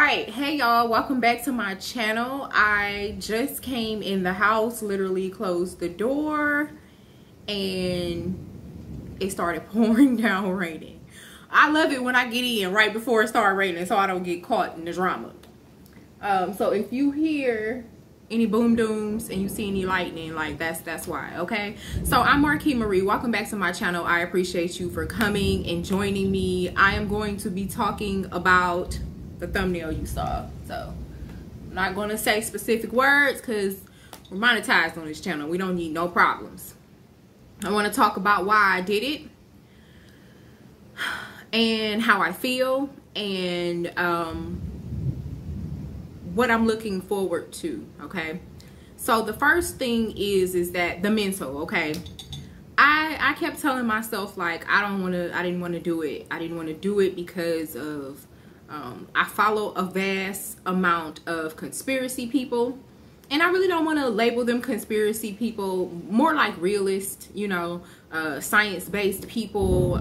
right, hey y'all, welcome back to my channel. I just came in the house, literally closed the door, and it started pouring down raining. I love it when I get in right before it starts raining so I don't get caught in the drama. So if you hear any boom dooms and you see any lightning, like that's why, okay? So I'm Marquis Marie. Welcome back to my channel. I appreciate you for coming and joining me. I am going to be talking about the thumbnail you saw. So I'm not going to say specific words because we're monetized on this channel. We don't need no problems. I want to talk about why I did it and how I feel and what I'm looking forward to, okay? So the first thing is that the mental, okay? I kept telling myself, like, I didn't want to do it. I didn't want to do it because of I follow a vast amount of conspiracy people, and I really don't want to label them conspiracy people, more like realist, you know, science-based people,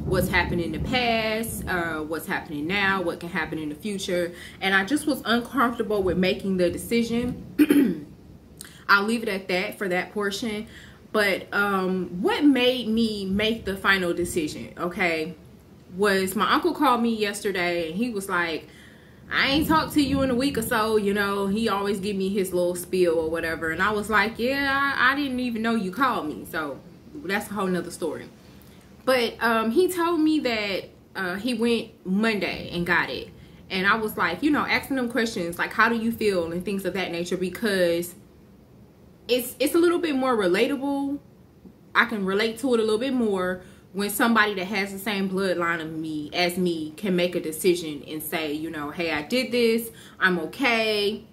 what's happened in the past, what's happening now, what can happen in the future. And I just was uncomfortable with making the decision. I'll leave it at that for that portion. But what made me make the final decision, okay, was my uncle called me yesterday and he was like, I ain't talked to you in a week or so, you know. He always give me his little spiel or whatever. And I was like, yeah, I didn't even know you called me. So that's a whole nother story. But he told me that he went Monday and got it. And I was like, you know, asking them questions like, how do you feel and things of that nature, because it's a little bit more relatable. I can relate to it a little bit more when somebody that has the same bloodline of me as me can make a decision and say, you know, hey, I did this, I'm okay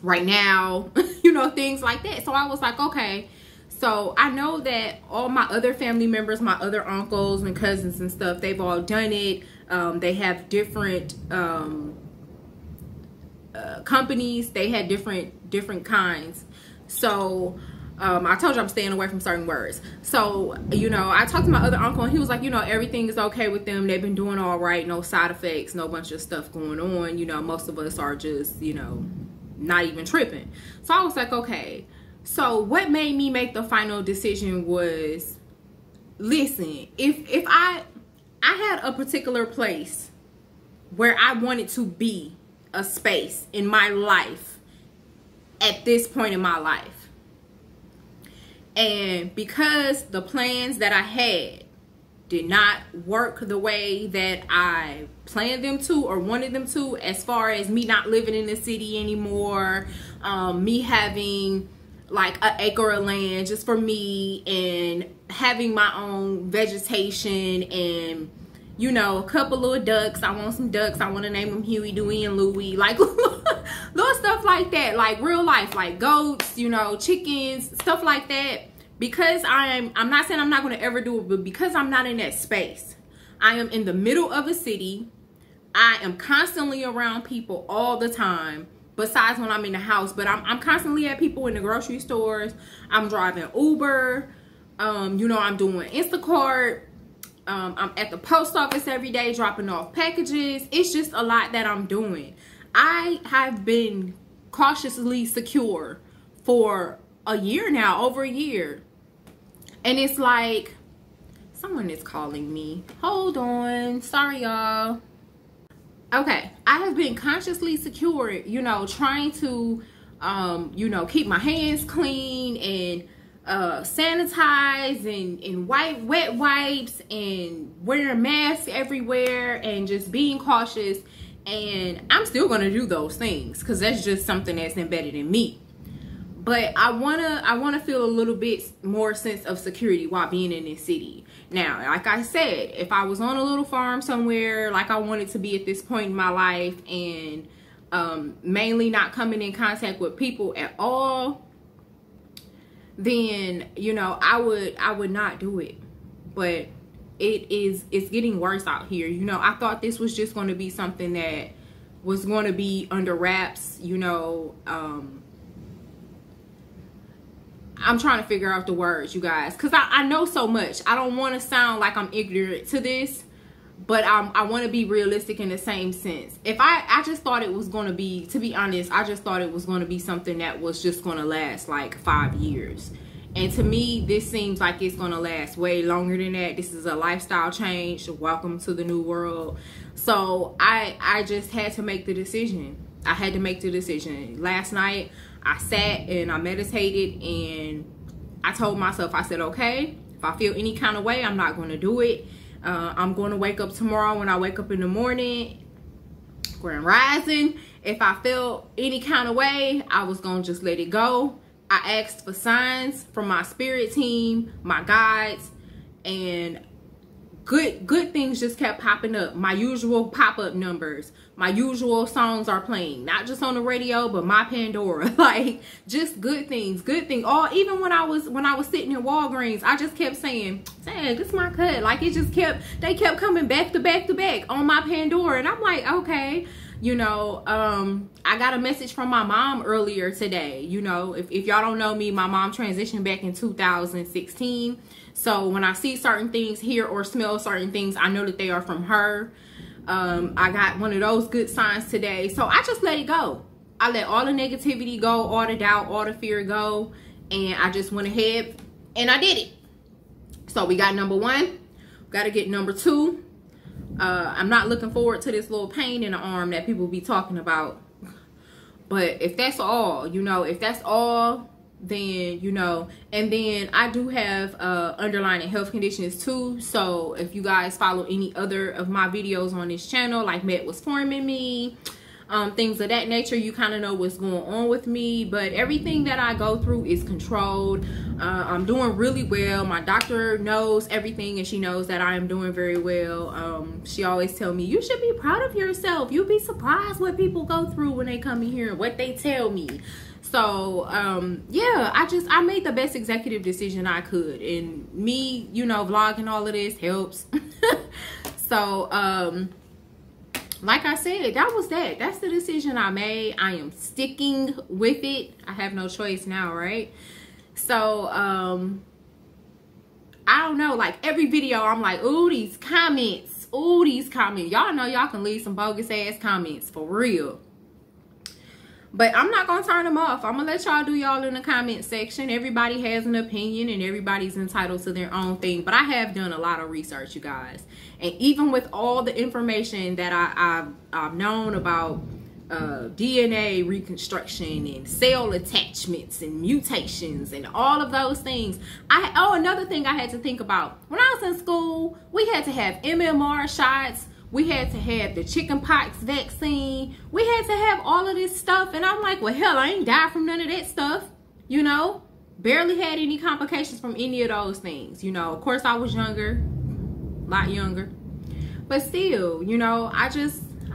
right now, you know, things like that. So I was like, okay. So I know that all my other family members, my other uncles and cousins and stuff, they've all done it. They have different companies. They had different kinds. So I told you I'm staying away from certain words. So, you know, I talked to my other uncle and he was like, you know, everything is okay with them. They've been doing all right. No side effects, no bunch of stuff going on. You know, most of us are just, you know, not even tripping. So I was like, okay. So what made me make the final decision was, listen, if I had a particular place where I wanted to be, a space in my life at this point in my life. And because the plans that I had did not work the way that I planned them to or wanted them to, as far as me not living in the city anymore, me having like an acre of land just for me and having my own vegetation and, you know, a couple little ducks. I want some ducks. I want to name them Huey, Dewey, and Louie. Like little stuff like that, like real life, like goats, you know, chickens, stuff like that. Because I'm not saying I'm not going to ever do it, but because I'm not in that space, I am in the middle of a city. I am constantly around people all the time, besides when I'm in the house. But I'm constantly at people in the grocery stores. I'm driving Uber. You know, I'm doing Instacart. I'm at the post office every day dropping off packages. It's just a lot that I'm doing. I have been cautiously secure for a year now, over a year. And it's like, someone is calling me. Hold on. Sorry, y'all. Okay. I have been consciously secure, you know, trying to, you know, keep my hands clean and sanitize and wet wipes and wearing masks everywhere and just being cautious. And I'm still going to do those things because that's just something that's embedded in me. But I wanna feel a little bit more sense of security while being in this city. Now, like I said, if I was on a little farm somewhere like I wanted to be at this point in my life and mainly not coming in contact with people at all, then, you know, I would not do it. But it's getting worse out here. You know, I thought this was just going to be something that was going to be under wraps, you know. I'm trying to figure out the words, you guys, because I know so much. I don't want to sound like I'm ignorant to this, but I want to be realistic in the same sense. If I just thought it was going to be, to be honest, I just thought it was going to be something that was just going to last like 5 years. And to me, this seems like it's going to last way longer than that. This is a lifestyle change. Welcome to the new world. So I just had to make the decision. I had to make the decision. Last night, I sat and I meditated, and I told myself, I said, okay, if I feel any kind of way, I'm not going to do it. I'm going to wake up tomorrow when I wake up in the morning, Grand Rising. If I felt any kind of way, I was going to just let it go. I asked for signs from my spirit team, my guides, and good things just kept popping up. My usual pop-up numbers, my usual songs are playing, not just on the radio, but my Pandora. Like, just good things. All, even when I was sitting in Walgreens, I just kept saying, dang, this is my cut. Like, it just kept, they kept coming back to back to back on my Pandora, and I'm like, okay. You know, I got a message from my mom earlier today. You know, if y'all don't know me, my mom transitioned back in 2016. So when I see certain things, hear or smell certain things, I know that they are from her. I got one of those good signs today. So I just let it go. I let all the negativity go, all the doubt, all the fear go. And I just went ahead and I did it. So we got number 1. Got to get number 2. I'm not looking forward to this little pain in the arm that people be talking about. But if that's all, you know, if that's all, then, you know, and then I do have underlying health conditions too. So if you guys follow any other of my videos on this channel, like Met Was Forming Me, things of that nature, you kind of know what's going on with me. But everything that I go through is controlled. I'm doing really well. My doctor knows everything, and she knows that I am doing very well. She always tell me, you should be proud of yourself. You'll be surprised what people go through when they come in here and what they tell me. So yeah, I made the best executive decision I could, and me, you know, vlogging all of this helps. So like I said, that's the decision I made. I am sticking with it. I have no choice now, right? So I don't know, like every video I'm like, ooh, these comments, y'all know y'all can leave some bogus ass comments for real. But I'm not gonna turn them off. I'm gonna let y'all do y'all in the comment section. Everybody has an opinion and everybody's entitled to their own thing. But I have done a lot of research, you guys. And even with all the information that I've known about DNA reconstruction and cell attachments and mutations and all of those things. Another thing I had to think about. When I was in school, we had to have MMR shots. We had to have the chickenpox vaccine. We had to have all of this stuff. And I'm like, well, hell, I ain't died from none of that stuff. You know, barely had any complications from any of those things. You know, of course, I was younger, a lot younger. But still, you know, I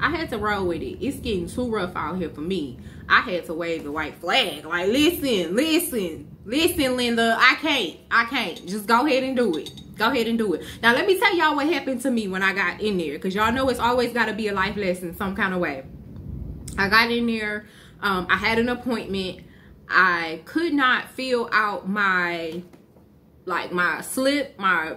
had to roll with it. It's getting too rough out here for me. I had to wave the white flag. Like, listen, Linda, I can't. Just go ahead and do it. Go ahead and do it. Now, let me tell y'all what happened to me when I got in there. Because y'all know it's always got to be a life lesson some kind of way. I got in there. I had an appointment. I could not fill out my slip, my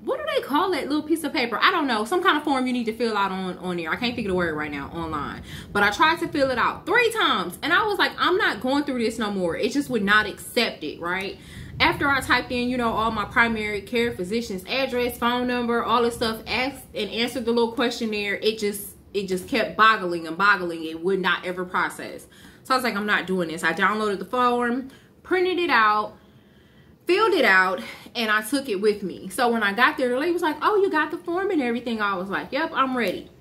what do they call that little piece of paper? I don't know. Some kind of form you need to fill out on there. I can't think of the word right now, online. But I tried to fill it out 3 times. And I was like, I'm not going through this no more. It just would not accept it, right? After I typed in, you know, all my primary care physician's address, phone number, all this stuff, asked and answered the little questionnaire, it just kept boggling and boggling. It would not ever process. So I was like, I'm not doing this. I downloaded the form, printed it out, filled it out, and I took it with me. So when I got there, the lady was like, oh, you got the form and everything. I was like, yep, I'm ready.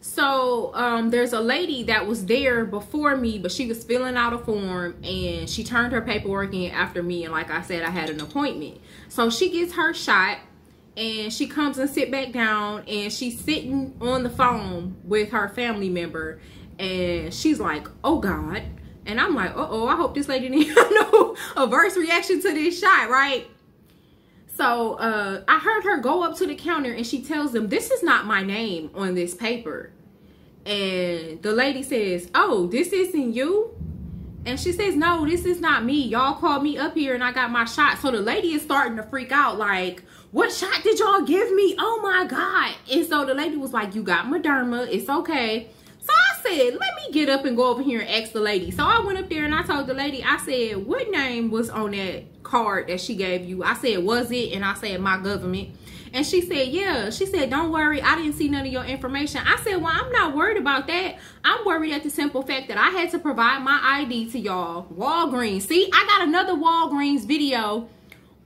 So there's a lady that was there before me, but she was filling out a form, and she turned her paperwork in after me. And like I said, I had an appointment. So she gets her shot, and she comes and sit back down, and she's sitting on the phone with her family member, and she's like, oh God. And I'm like, uh-oh, I hope this lady didn't have no adverse reaction to this shot, right? So I heard her go up to the counter, and she tells them, this is not my name on this paper. And the lady says, oh, this isn't you? And she says, no, this is not me. Y'all called me up here and I got my shot. So the lady is starting to freak out like, what shot did y'all give me? Oh my God. And so the lady was like, you got Moderna. It's okay. So I said, let me get up and go over here and ask the lady. So I went up there and I told the lady, I said, what name was on that card that she gave you? I said, was it? And I said, my government. And she said, yeah. She said, don't worry, I didn't see none of your information. I said, well, I'm not worried about that. I'm worried at the simple fact that I had to provide my ID to y'all. Walgreens. See, I got another Walgreens video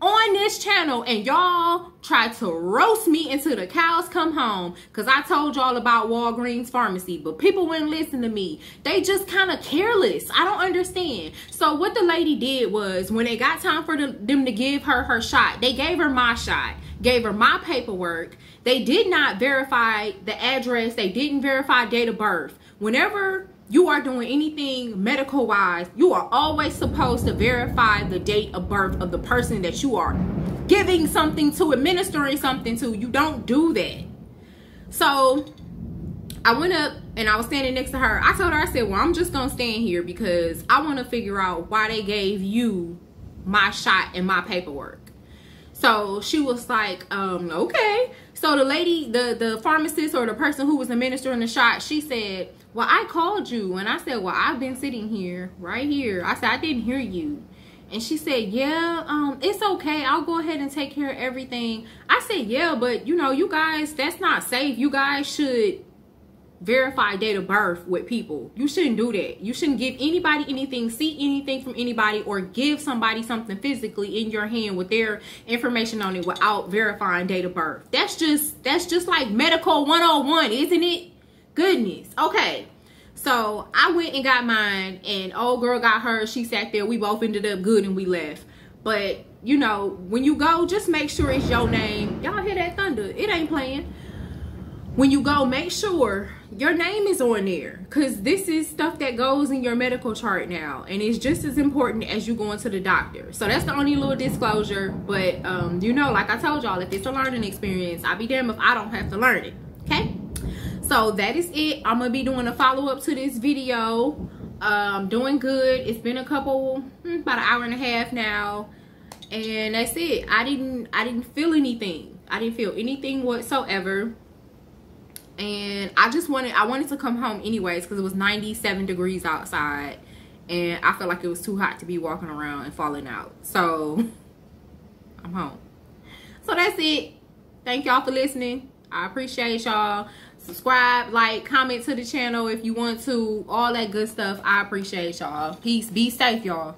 on this channel, and y'all tried to roast me until the cows come home because I told y'all about Walgreens pharmacy, but people wouldn't listen to me. They just kind of careless. I don't understand. So what the lady did was, when it got time for them to give her her shot, they gave her my shot, gave her my paperwork. They did not verify the address. They didn't verify date of birth. Whenever you are doing anything medical wise, you are always supposed to verify the date of birth of the person that you are giving something to, administering something to. You don't do that. So I went up and I was standing next to her. I told her, I said, well, I'm just gonna stand here because I want to figure out why they gave you my shot and my paperwork. So she was like, okay. So the lady, the pharmacist or the person who was administering the shot, she said, well, I called you. And I said, well, I've been sitting here, right here. I said, I didn't hear you. And she said, yeah, it's okay. I'll go ahead and take care of everything. I said, yeah, but you know, you guys, that's not safe. You guys should verify date of birth with people. You shouldn't do that. You shouldn't give anybody anything, see anything from anybody, or give somebody something physically in your hand with their information on it without verifying date of birth. That's just like medical 101, isn't it? Goodness. Okay. So I went and got mine, and old girl got hers. She sat there. We both ended up good and we left. But you know, when you go, just make sure it's your name. Y'all hear that thunder? It ain't playing. When you go, make sure your name is on there, because this is stuff that goes in your medical chart now, and it's just as important as you going to the doctor. So that's the only little disclosure. But you know, like I told y'all, if it's a learning experience, I'll be damned if I don't have to learn it. Okay, so that is it. I'm gonna be doing a follow-up to this video. Doing good. It's been a couple, about an hour and a half now, and that's it. I didn't feel anything. I didn't feel anything whatsoever. And I wanted to come home anyways because it was 97 degrees outside, and I felt like it was too hot to be walking around and falling out. So I'm home. So that's it. Thank y'all for listening. I appreciate y'all. Subscribe, like, comment to the channel if you want to. All that good stuff. I appreciate y'all. Peace. Be safe, y'all.